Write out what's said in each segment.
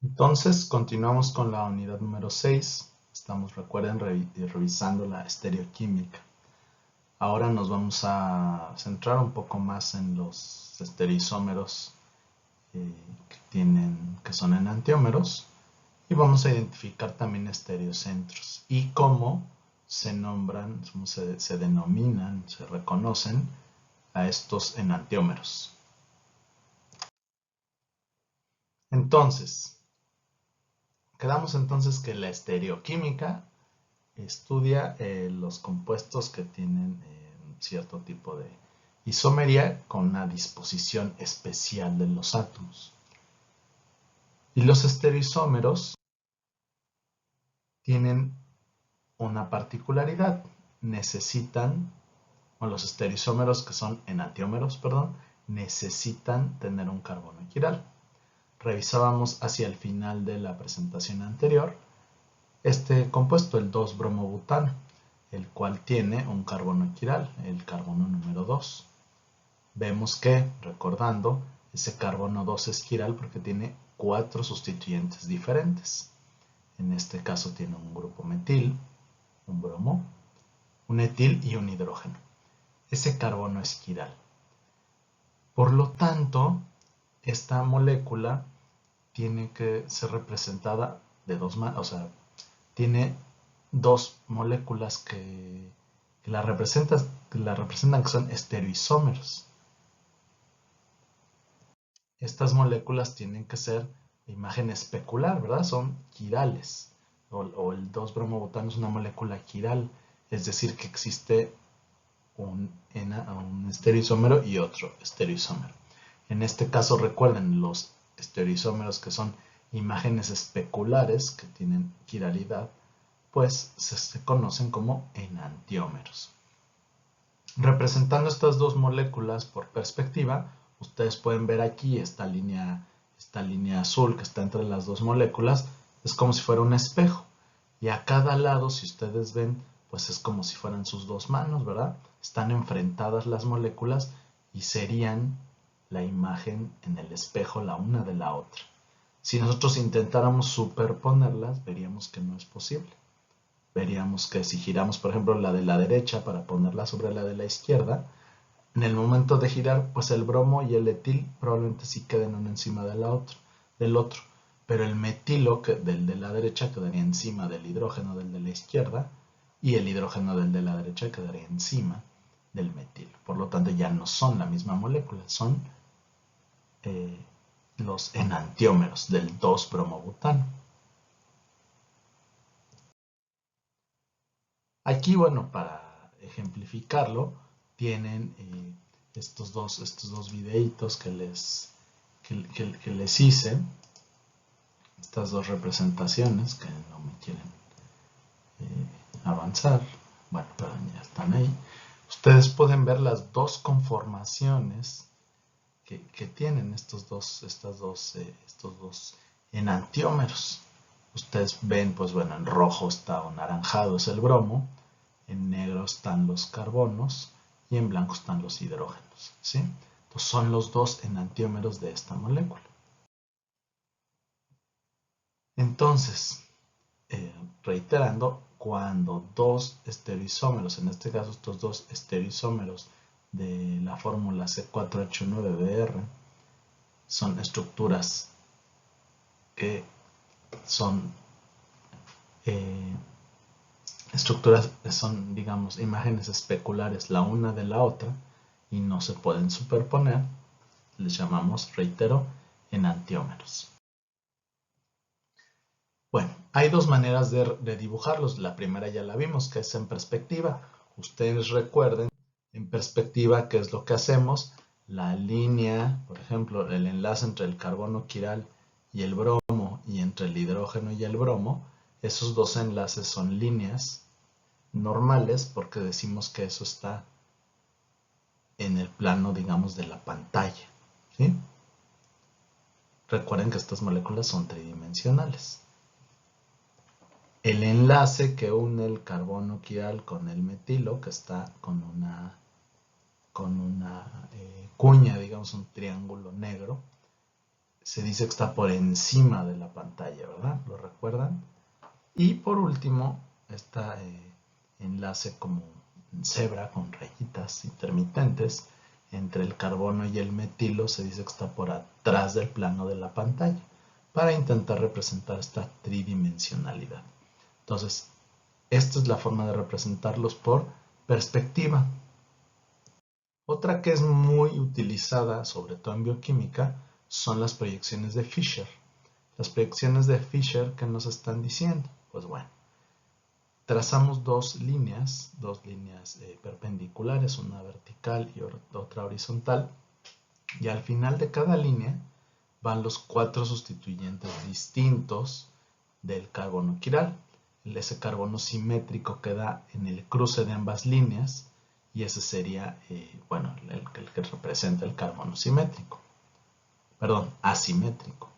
Entonces, continuamos con la unidad número 6. Estamos, recuerden, revisando la estereoquímica. Ahora nos vamos a centrar un poco más en los estereoisómeros que son enantiómeros, y vamos a identificar también estereocentros y cómo se nombran, se denominan, se reconocen a estos enantiómeros. Entonces, quedamos entonces que la estereoquímica estudia los compuestos que tienen cierto tipo de isomería con una disposición especial de los átomos. Y los estereoisómeros tienen una particularidad. Los estereoisómeros que son enantiómeros, perdón, necesitan tener un carbono quiral. Revisábamos hacia el final de la presentación anterior este compuesto, el 2-bromobutano, el cual tiene un carbono quiral, el carbono número 2. Vemos que, recordando, ese carbono 2 es quiral porque tiene 4 sustituyentes diferentes. En este caso tiene un grupo metil, un bromo, un etil y un hidrógeno. Ese carbono es quiral. Por lo tanto, esta molécula tiene que ser representada de dos maneras, o sea, tiene dos moléculas que la representan, que son estereoisómeros. Estas moléculas tienen que ser de imagen especular, ¿verdad? Son quirales. O el 2-bromobutano es una molécula quiral, es decir, que existe un estereoisómero y otro estereoisómero. En este caso, recuerden, los estereoisómeros que son imágenes especulares, que tienen quiralidad, pues se conocen como enantiómeros. Representando estas dos moléculas por perspectiva, ustedes pueden ver aquí esta línea azul que está entre las dos moléculas, es como si fuera un espejo. Y a cada lado, si ustedes ven, pues es como si fueran sus dos manos, ¿verdad? Están enfrentadas las moléculas y serían la imagen en el espejo la una de la otra. Si nosotros intentáramos superponerlas, veríamos que no es posible. Veríamos que si giramos, por ejemplo, la de la derecha para ponerla sobre la de la izquierda, en el momento de girar, pues el bromo y el etil probablemente sí queden uno encima del otro, pero el metilo del de la derecha quedaría encima del hidrógeno del de la izquierda, y el hidrógeno del de la derecha quedaría encima del metilo. Por lo tanto, ya no son la misma molécula, son los enantiómeros del 2-bromobutano. Aquí, bueno, para ejemplificarlo, tienen estos dos videitos que les hice, estas dos representaciones que no me quieren avanzar. Bueno, pero ya están ahí. Ustedes pueden ver las dos conformaciones que tienen estos dos enantiómeros. Ustedes ven, pues bueno, en rojo está o naranjado es el bromo, en negro están los carbonos y en blanco están los hidrógenos, ¿sí? Entonces son los dos enantiómeros de esta molécula. Entonces, reiterando, cuando dos estereoisómeros, en este caso estos dos estereoisómeros de la fórmula C4H9BR, son estructuras que son digamos, imágenes especulares la una de la otra y no se pueden superponer, les llamamos, reitero, enantiómeros. Bueno, hay dos maneras de dibujarlos. La primera ya la vimos, que es en perspectiva. Ustedes recuerden, en perspectiva, ¿qué es lo que hacemos? La línea, por ejemplo, el enlace entre el carbono quiral y el bromo, y entre el hidrógeno y el bromo, esos dos enlaces son líneas normales porque decimos que eso está en el plano, digamos, de la pantalla, ¿sí? Recuerden que estas moléculas son tridimensionales. El enlace que une el carbono quiral con el metilo, que está con una cuña, digamos un triángulo negro, se dice que está por encima de la pantalla, ¿verdad? ¿Lo recuerdan? Y por último, este enlace como cebra con rayitas intermitentes entre el carbono y el metilo se dice que está por atrás del plano de la pantalla para intentar representar esta tridimensionalidad. Entonces, esta es la forma de representarlos por perspectiva. Otra que es muy utilizada, sobre todo en bioquímica, son las proyecciones de Fisher. Las proyecciones de Fisher, ¿qué nos están diciendo? Pues bueno, trazamos dos líneas perpendiculares, una vertical y otra horizontal, y al final de cada línea van los 4 sustituyentes distintos del carbono quiral. Ese carbono simétrico queda en el cruce de ambas líneas y ese sería, bueno, el que representa el carbono simétrico. Perdón, asimétrico.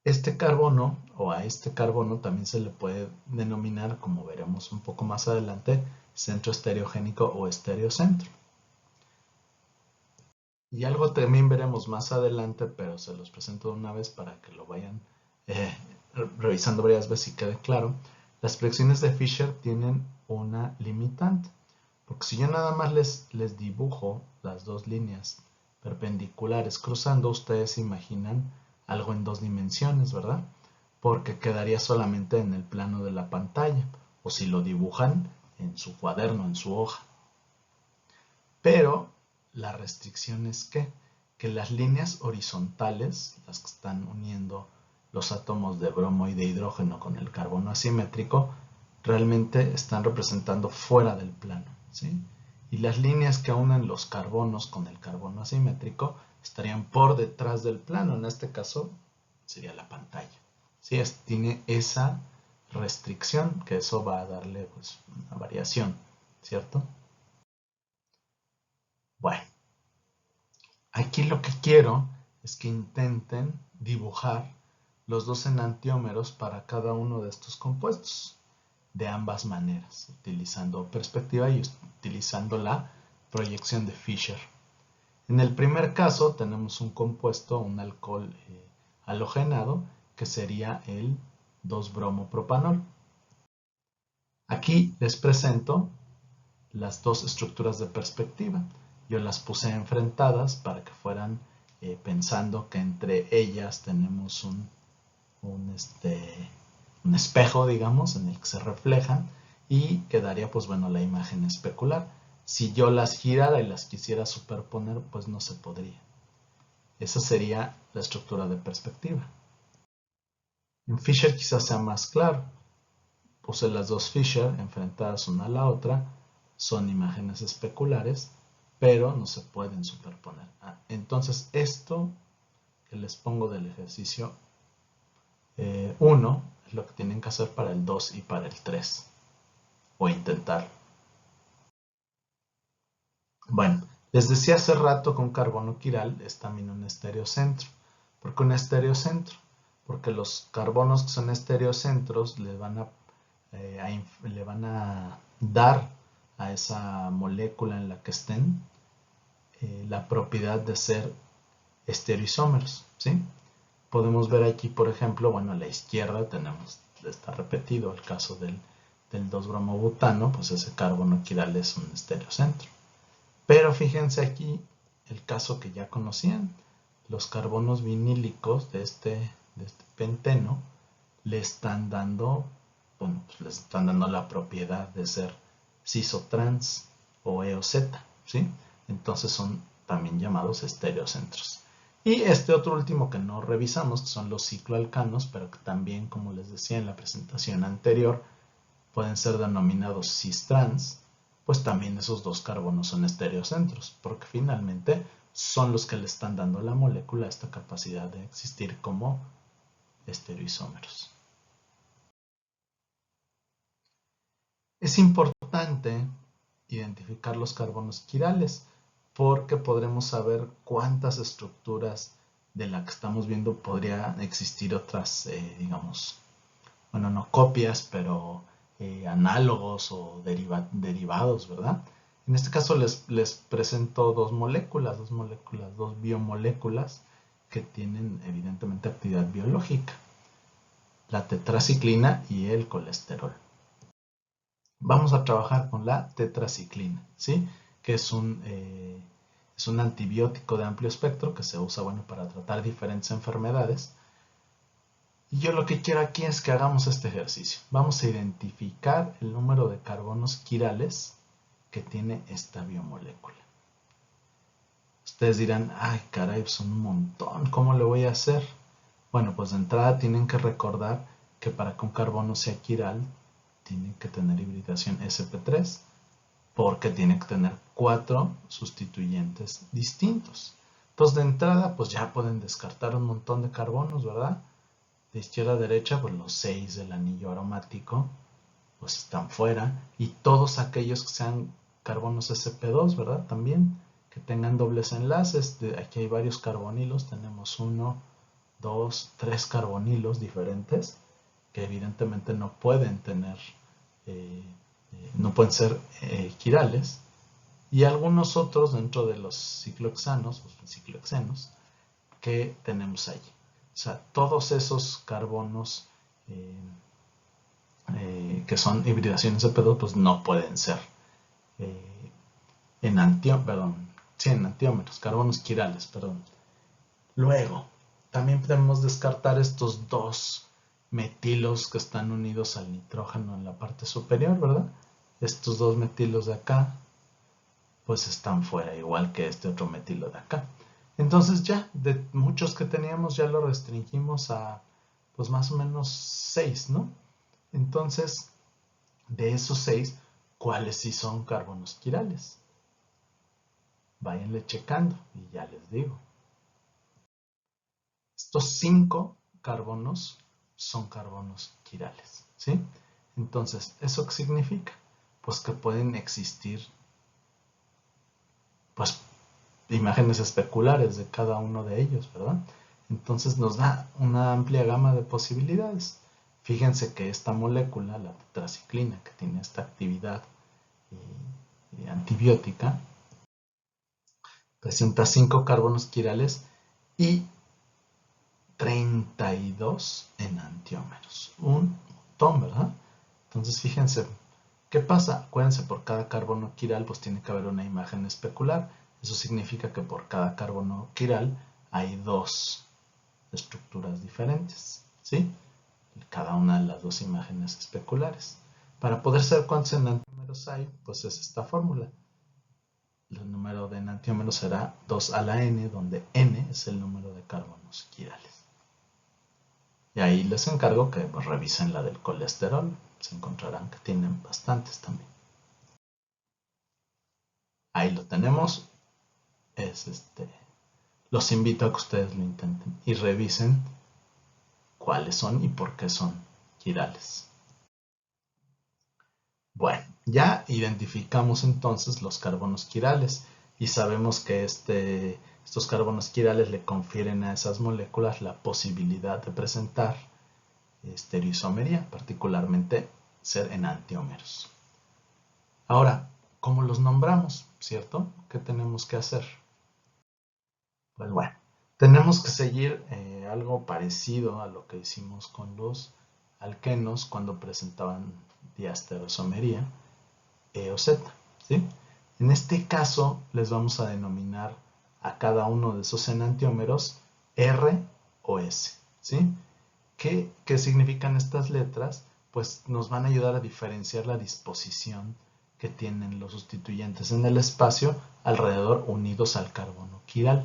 Este carbono, o a este carbono, también se le puede denominar, como veremos un poco más adelante, centro estereogénico o estereocentro. Y algo también veremos más adelante, pero se los presento de una vez para que lo vayan revisando varias veces y quede claro. Las proyecciones de Fisher tienen una limitante, porque si yo nada más les dibujo las dos líneas perpendiculares cruzando, ustedes se imaginan algo en 2 dimensiones, ¿verdad? Porque quedaría solamente en el plano de la pantalla, o si lo dibujan en su cuaderno, en su hoja. Pero la restricción es que las líneas horizontales, las que están uniendo los átomos de bromo y de hidrógeno con el carbono asimétrico, realmente están representando fuera del plano, ¿sí? Y las líneas que unen los carbonos con el carbono asimétrico estarían por detrás del plano. En este caso sería la pantalla. ¿Sí? Tiene esa restricción, que eso va a darle pues, una variación, ¿cierto? Bueno, aquí lo que quiero es que intenten dibujar los dos enantiómeros para cada uno de estos compuestos de ambas maneras, utilizando perspectiva y utilizando la proyección de Fisher. En el primer caso tenemos un compuesto, un alcohol halogenado, que sería el 2-bromopropanol. Aquí les presento las dos estructuras de perspectiva. Yo las puse enfrentadas para que fueran pensando que entre ellas tenemos un espejo, digamos, en el que se reflejan y quedaría, pues bueno, la imagen especular. Si yo las girara y las quisiera superponer, pues no se podría. Esa sería la estructura de perspectiva. En Fisher quizás sea más claro. Puse las dos Fisher enfrentadas una a la otra. Son imágenes especulares, pero no se pueden superponer. Entonces, esto que les pongo del ejercicio 1 es lo que tienen que hacer para el 2 y para el 3. O intentar. Bueno, les decía hace rato que un carbono quiral es también un estereocentro. ¿Por qué un estereocentro? Porque los carbonos que son estereocentros le van a dar a esa molécula en la que estén la propiedad de ser estereoisómeros, ¿sí? Podemos ver aquí, por ejemplo, bueno, a la izquierda tenemos, está repetido el caso del 2-bromobutano, pues ese carbono quiral es un estereocentro. Pero fíjense aquí el caso que ya conocían, los carbonos vinílicos de este penteno le están dando, bueno, pues les están dando la propiedad de ser cis-o-trans o EOZ, ¿sí? Entonces son también llamados estereocentros. Y este otro último que no revisamos, que son los cicloalcanos, pero que también, como les decía en la presentación anterior, pueden ser denominados cis-trans, pues también esos dos carbonos son estereocentros, porque finalmente son los que le están dando a la molécula esta capacidad de existir como estereoisómeros. Es importante identificar los carbonos quirales porque podremos saber cuántas estructuras de la que estamos viendo podría existir otras, digamos, bueno, no copias, pero análogos o derivados, ¿verdad? En este caso les presento dos moléculas, dos biomoléculas, que tienen evidentemente actividad biológica, la tetraciclina y el colesterol. Vamos a trabajar con la tetraciclina, ¿sí? Que es un antibiótico de amplio espectro que se usa, bueno, para tratar diferentes enfermedades. Y yo lo que quiero aquí es que hagamos este ejercicio. Vamos a identificar el número de carbonos quirales que tiene esta biomolécula. Ustedes dirán, ay caray, son un montón, ¿cómo le voy a hacer? Bueno, pues de entrada tienen que recordar que para que un carbono sea quiral, tiene que tener hibridación sp3, porque tiene que tener 4 sustituyentes distintos. Entonces de entrada, pues ya pueden descartar un montón de carbonos, ¿verdad? De izquierda a derecha, pues los 6 del anillo aromático, pues están fuera. Y todos aquellos que sean carbonos sp2, ¿verdad? También, que tengan dobles enlaces. Aquí hay varios carbonilos, tenemos 1, 2, 3 carbonilos diferentes, que evidentemente no pueden tener, no pueden ser quirales. Y algunos otros dentro de los ciclohexanos, los ciclohexenos, que tenemos allí. O sea, todos esos carbonos que son hibridaciones de pedo, pues no pueden ser en antiómeros, carbonos quirales, perdón. Luego, también podemos descartar estos 2 metilos que están unidos al nitrógeno en la parte superior, ¿verdad? Estos 2 metilos de acá, pues están fuera, igual que este otro metilo de acá. Entonces ya, de muchos que teníamos, ya lo restringimos a, pues más o menos 6, ¿no? Entonces, de esos 6, ¿cuáles sí son carbonos quirales? Váyanle checando y ya les digo. Estos 5 carbonos son carbonos quirales, ¿sí? Entonces, ¿eso qué significa? Pues que pueden existir, pues, imágenes especulares de cada uno de ellos, ¿verdad? Entonces nos da una amplia gama de posibilidades. Fíjense que esta molécula, la tetraciclina, que tiene esta actividad antibiótica, presenta 5 carbonos quirales y 32 enantiómeros. Un montón, ¿verdad? Entonces fíjense, ¿qué pasa? Acuérdense, por cada carbono quiral pues tiene que haber una imagen especular. Eso significa que por cada carbono quiral hay 2 estructuras diferentes, ¿sí? Cada una de las 2 imágenes especulares. Para poder saber cuántos enantiómeros hay, pues es esta fórmula. El número de enantiómeros será 2 a la n, donde n es el número de carbonos quirales. Y ahí les encargo que pues, revisen la del colesterol. Se encontrarán que tienen bastantes también. Ahí lo tenemos. Los invito a que ustedes lo intenten y revisen cuáles son y por qué son quirales. Bueno, ya identificamos entonces los carbonos quirales y sabemos que estos carbonos quirales le confieren a esas moléculas la posibilidad de presentar estereoisomería, particularmente ser enantiómeros. Ahora, ¿cómo los nombramos? ¿Cierto? ¿Qué tenemos que hacer? Pues bueno, tenemos que seguir algo parecido a lo que hicimos con los alquenos cuando presentaban diastereoisomería, E o Z, ¿sí? En este caso les vamos a denominar a cada uno de esos enantiómeros R o S, ¿sí? ¿Qué significan estas letras? Pues nos van a ayudar a diferenciar la disposición que tienen los sustituyentes en el espacio alrededor unidos al carbono quiral.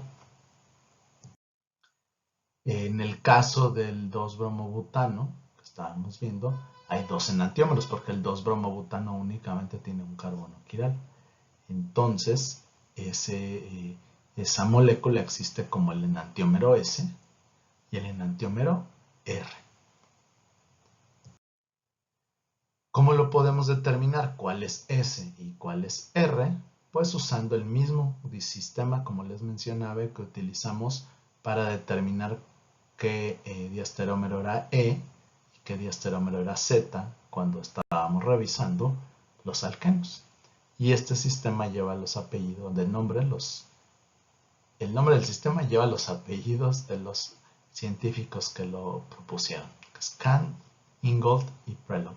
En el caso del 2-bromobutano, que estábamos viendo, hay 2 enantiómeros porque el 2-bromobutano únicamente tiene un carbono quiral. Entonces, esa molécula existe como el enantiómero S y el enantiómero R. ¿Cómo lo podemos determinar cuál es S y cuál es R? Pues usando el mismo sistema, como les mencionaba, que utilizamos para determinar qué diastereómero era E y qué diastereómero era Z cuando estábamos revisando los alquenos. Y este sistema lleva los apellidos de nombre, los el nombre del sistema lleva los apellidos de los científicos que lo propusieron, que es Kahn, Ingold y Prelog.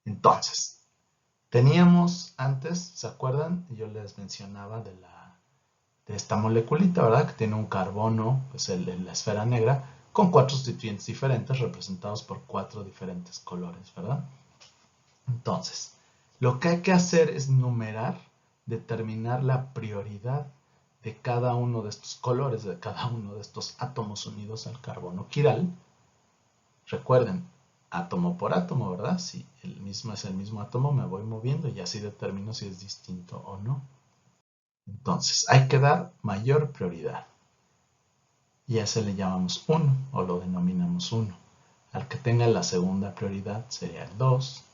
Entonces, teníamos antes, ¿se acuerdan? Yo les mencionaba de esta moleculita, ¿verdad? Que tiene un carbono, pues la esfera negra, con 4 sustituyentes diferentes representados por 4 diferentes colores, ¿verdad? Entonces, lo que hay que hacer es numerar, determinar la prioridad de cada uno de estos colores, de cada uno de estos átomos unidos al carbono quiral. Recuerden, átomo por átomo, ¿verdad? Si el mismo es el mismo átomo, me voy moviendo y así determino si es distinto o no. Entonces, hay que dar mayor prioridad. Y a ese le llamamos 1 o lo denominamos 1. Al que tenga la segunda prioridad sería el 2.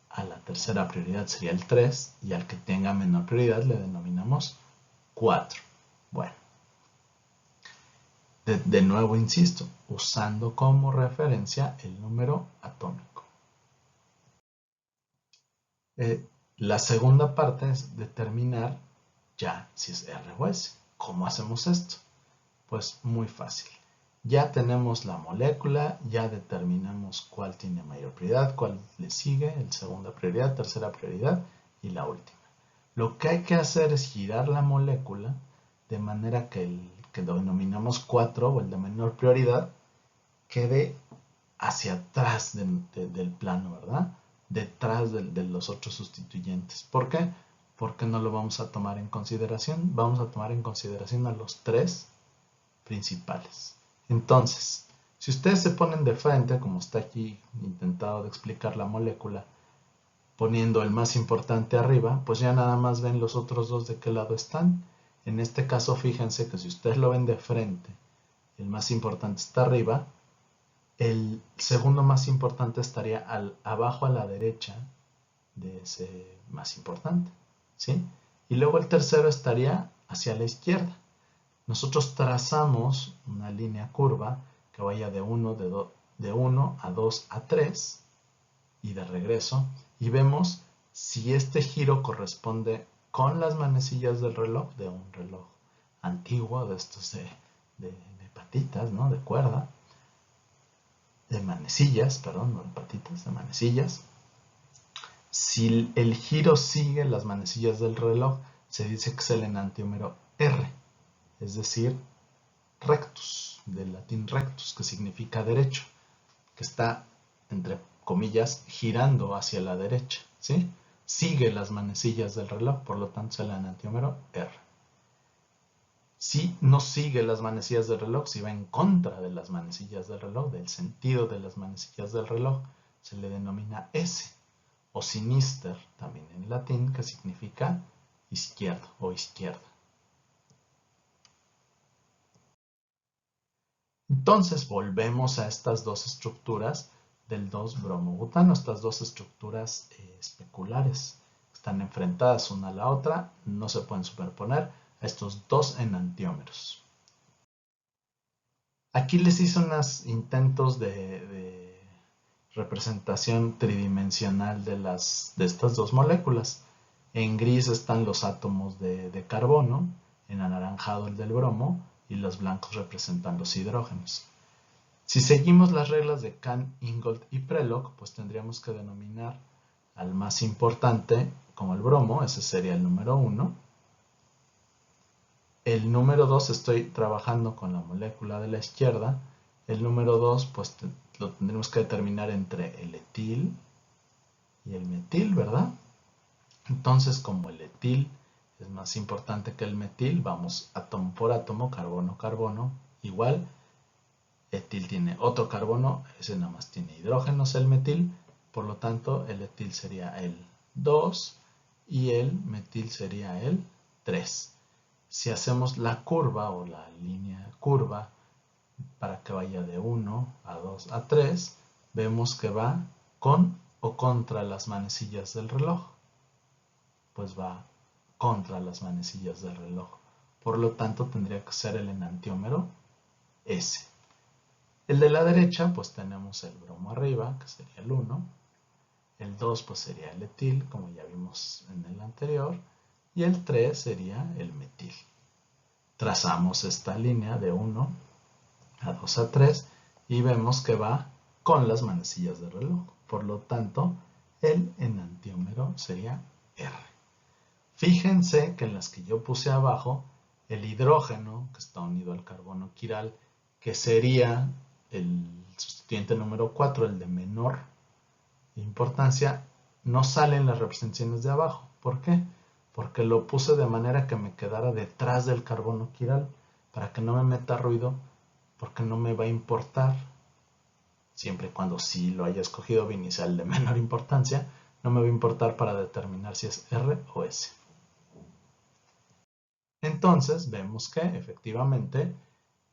A la tercera prioridad sería el 3. Y al que tenga menor prioridad le denominamos 4. Bueno. De nuevo insisto, usando como referencia el número atómico. La segunda parte es determinar ya si es R o S. ¿Cómo hacemos esto? Pues muy fácil. Ya tenemos la molécula, ya determinamos cuál tiene mayor prioridad, cuál le sigue, el segunda prioridad, tercera prioridad y la última. Lo que hay que hacer es girar la molécula de manera que el que denominamos 4 o el de menor prioridad quede hacia atrás del plano, ¿verdad? Detrás de los otros sustituyentes. ¿Por qué? Porque no lo vamos a tomar en consideración. Vamos a tomar en consideración a los 3 principales. Entonces, si ustedes se ponen de frente, como está aquí intentado de explicar la molécula, poniendo el más importante arriba, pues ya nada más ven los otros dos de qué lado están. En este caso, fíjense que si ustedes lo ven de frente, el más importante está arriba, el segundo más importante estaría abajo a la derecha de ese más importante, ¿sí? Y luego el tercero estaría hacia la izquierda. Nosotros trazamos una línea curva que vaya de 1 a 2 a 3 y de regreso y vemos si este giro corresponde con las manecillas del reloj, de un reloj antiguo, de estos de patitas, ¿no? De cuerda, de manecillas, perdón, no de patitas, de manecillas. Si el giro sigue las manecillas del reloj, se dice que es el enantiómero R, es decir, rectus, del latín rectus, que significa derecho, que está, entre comillas, girando hacia la derecha, ¿sí? Sigue las manecillas del reloj, por lo tanto es el enantiómero R. Si no sigue las manecillas del reloj, si va en contra de las manecillas del reloj, del sentido de las manecillas del reloj, se le denomina S, o sinister, también en latín, que significa izquierdo o izquierda. Entonces volvemos a estas dos estructuras del 2-bromobutano, estas dos estructuras especulares. Están enfrentadas una a la otra, no se pueden superponer a estos dos enantiómeros. Aquí les hice unos intentos de representación tridimensional de estas dos moléculas. En gris están los átomos de carbono, en anaranjado el del bromo, y los blancos representan los hidrógenos. Si seguimos las reglas de Kahn, Ingold y Prelog, pues tendríamos que denominar al más importante como el bromo, ese sería el número 1. El número 2 estoy trabajando con la molécula de la izquierda. El número 2 pues lo tendremos que determinar entre el etil y el metil, ¿verdad? Entonces, como el etil es más importante que el metil, vamos átomo por átomo, carbono, carbono, igual. Etil tiene otro carbono, ese nada más tiene hidrógenos, el metil, por lo tanto el etil sería el 2 y el metil sería el 3. Si hacemos la curva o la línea curva para que vaya de 1 a 2 a 3, vemos que va con o contra las manecillas del reloj. Pues va contra las manecillas del reloj. Por lo tanto, tendría que ser el enantiómero S. El de la derecha, pues tenemos el bromo arriba, que sería el 1. El 2, pues sería el etil, como ya vimos en el anterior. y el 3 sería el metil. Trazamos esta línea de 1 a 2 a 3 y vemos que va con las manecillas de reloj. Por lo tanto, el enantiómero sería R. Fíjense que en las que yo puse abajo, el hidrógeno, que está unido al carbono quiral, que sería el sustituyente número 4, el de menor importancia, no sale en las representaciones de abajo. ¿Por qué? Porque lo puse de manera que me quedara detrás del carbono quiral, para que no me meta ruido, porque no me va a importar, siempre y cuando sí lo haya escogido inicial de menor importancia, no me va a importar para determinar si es R o S. Entonces vemos que efectivamente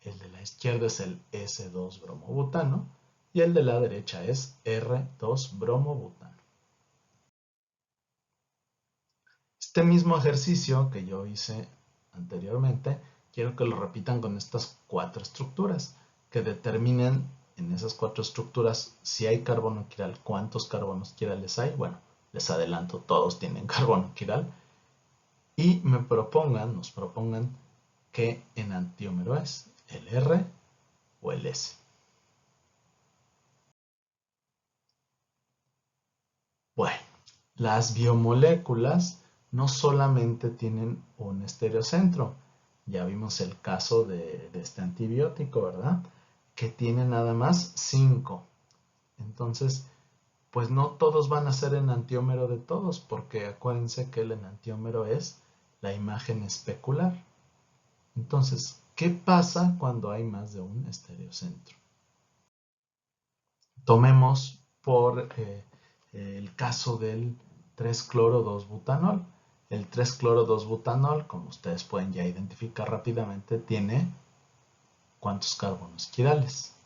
el de la izquierda es el S2-bromobutano y el de la derecha es R2-bromobutano. Este mismo ejercicio que yo hice anteriormente, quiero que lo repitan con estas 4 estructuras, que determinen en esas 4 estructuras si hay carbono quiral, cuántos carbonos quirales hay. Bueno, les adelanto, todos tienen carbono quiral. Y nos propongan qué enantiómero es, el R o el S. Bueno, las biomoléculas no solamente tienen un estereocentro. Ya vimos el caso de este antibiótico, ¿verdad? Que tiene nada más 5. Entonces, pues no todos van a ser enantiómero de todos, porque acuérdense que el enantiómero es la imagen especular. Entonces, ¿qué pasa cuando hay más de un estereocentro? Tomemos por el caso del 3-cloro-2-butanol. El 3-cloro-2-butanol, como ustedes pueden ya identificar rápidamente, tiene ¿cuántos carbonos quirales?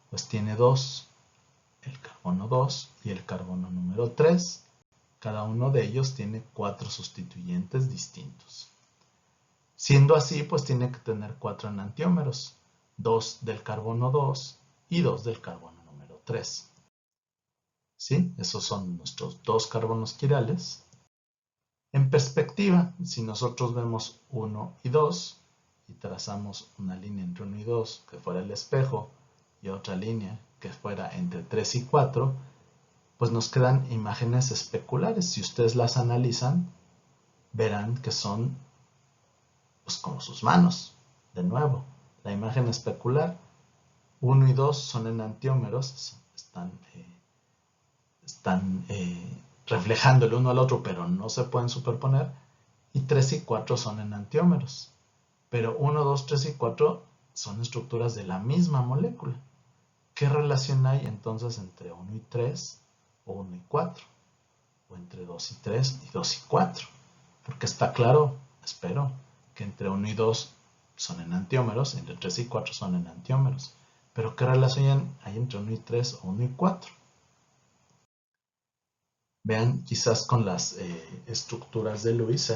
Pues tiene 2, el carbono 2 y el carbono número 3. Cada uno de ellos tiene 4 sustituyentes distintos. Siendo así, pues tiene que tener 4 enantiómeros, 2 del carbono 2 y 2 del carbono número 3. ¿Sí? Esos son nuestros 2 carbonos quirales. En perspectiva, si nosotros vemos 1 y 2 y trazamos una línea entre 1 y 2 que fuera el espejo y otra línea que fuera entre 3 y 4, pues nos quedan imágenes especulares. Si ustedes las analizan, verán que son pues como sus manos. De nuevo, la imagen especular, 1 y 2 son enantiómeros, están reflejando el uno al otro, pero no se pueden superponer, y 3 y 4 son enantiómeros. Pero 1, 2, 3 y 4 son estructuras de la misma molécula. ¿Qué relación hay entonces entre 1 y 3 o 1 y 4? O entre 2 y 3 y 2 y 4. Porque está claro, espero, que entre 1 y 2 son enantiómeros, entre 3 y 4 son enantiómeros. Pero ¿qué relación hay entre 1 y 3 o 1 y 4? Vean, quizás con las estructuras de Lewis,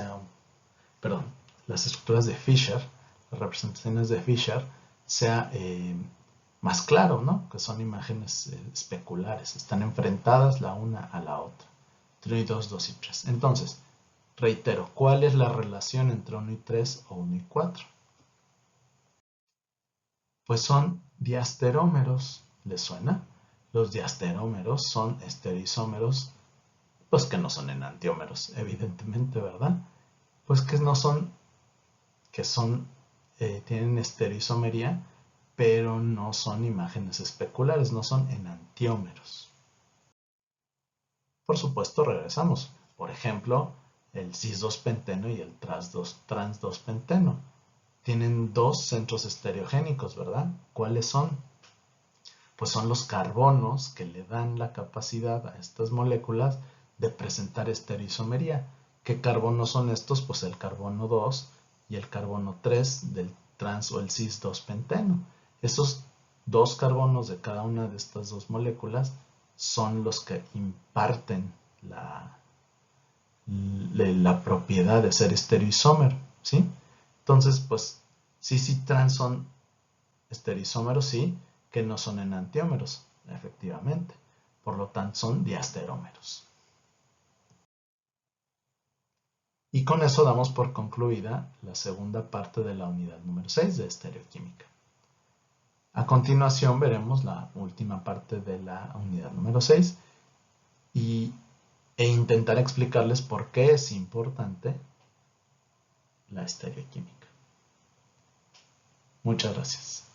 perdón, las estructuras de Fisher, las representaciones de Fisher, sea más claro, ¿no? Que son imágenes especulares, están enfrentadas la una a la otra. 1 y 2, 2 y 3. Entonces, reitero, ¿cuál es la relación entre 1 y 3 o 1 y 4? Pues son diasterómeros. ¿Les suena? Los diasterómeros son estereoisómeros, pues que no son enantiómeros, evidentemente, ¿verdad? Pues que no son, tienen estereoisomería, pero no son imágenes especulares, no son enantiómeros. Por supuesto, regresamos. Por ejemplo, el cis-2-penteno y el trans-2-penteno. Tienen 2 centros estereogénicos, ¿verdad? ¿Cuáles son? Pues son los carbonos que le dan la capacidad a estas moléculas de presentar estereoisomería. ¿Qué carbonos son estos? Pues el carbono 2 y el carbono 3 del trans o el cis-2-penteno. Esos 2 carbonos de cada una de estas 2 moléculas son los que imparten la propiedad de ser estereoisómero, ¿sí? Entonces, pues, cis y trans son estereoisómeros, sí, que no son enantiómeros, efectivamente. Por lo tanto, son diasterómeros. Y con eso damos por concluida la segunda parte de la unidad número 6 de estereoquímica. A continuación veremos la última parte de la unidad número 6 e intentar explicarles por qué es importante la estereoquímica. Muchas gracias.